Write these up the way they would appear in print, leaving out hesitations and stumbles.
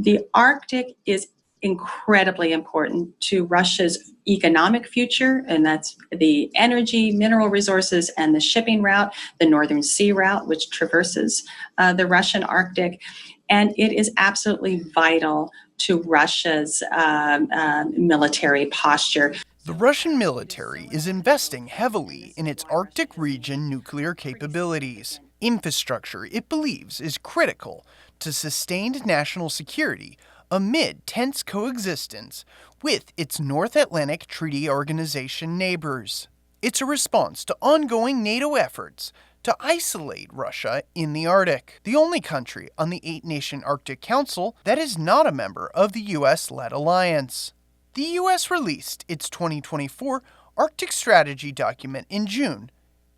The Arctic is incredibly important to Russia's economic future, and that's the energy, mineral resources, and the shipping route, the Northern Sea route, which traverses the Russian Arctic. And it is absolutely vital to Russia's military posture. The Russian military is investing heavily in its Arctic region nuclear capabilities. Infrastructure it believes is critical to sustained national security amid tense coexistence with its North Atlantic Treaty Organization neighbors. It's a response to ongoing NATO efforts to isolate Russia in the Arctic, the only country on the 8-nation Arctic Council that is not a member of the US-led alliance. The US released its 2024 Arctic Strategy document in June,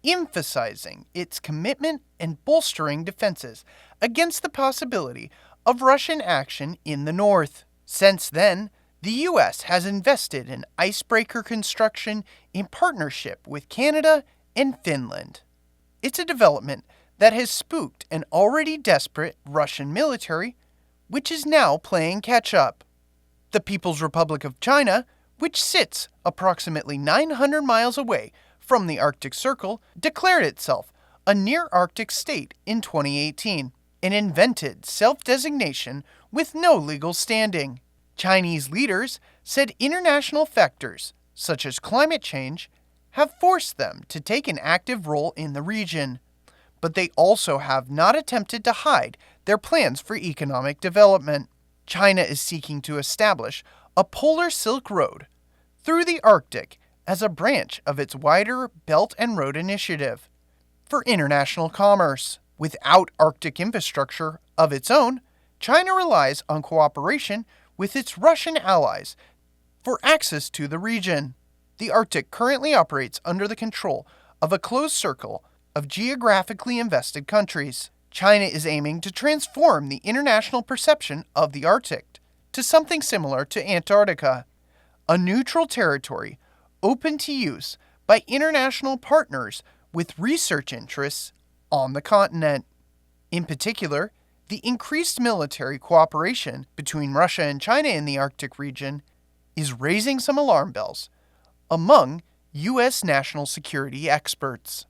emphasizing its commitment and bolstering defenses against the possibility of Russian action in the north. Since then, the US has invested in icebreaker construction in partnership with Canada and Finland. It's a development that has spooked an already desperate Russian military, which is now playing catch-up. The People's Republic of China, which sits approximately 900 miles away from the Arctic Circle, declared itself a near-Arctic state in 2018 and invented self-designation with no legal standing. Chinese leaders said international factors, such as climate change, have forced them to take an active role in the region, but they also have not attempted to hide their plans for economic development. China is seeking to establish a polar Silk Road through the Arctic as a branch of its wider Belt and Road Initiative for international commerce. Without Arctic infrastructure of its own, China relies on cooperation with its Russian allies for access to the region. The Arctic currently operates under the control of a closed circle of geographically invested countries. China is aiming to transform the international perception of the Arctic to something similar to Antarctica, a neutral territory open to use by international partners with research interests on the continent. In particular, the increased military cooperation between Russia and China in the Arctic region is raising some alarm bells among U.S. national security experts.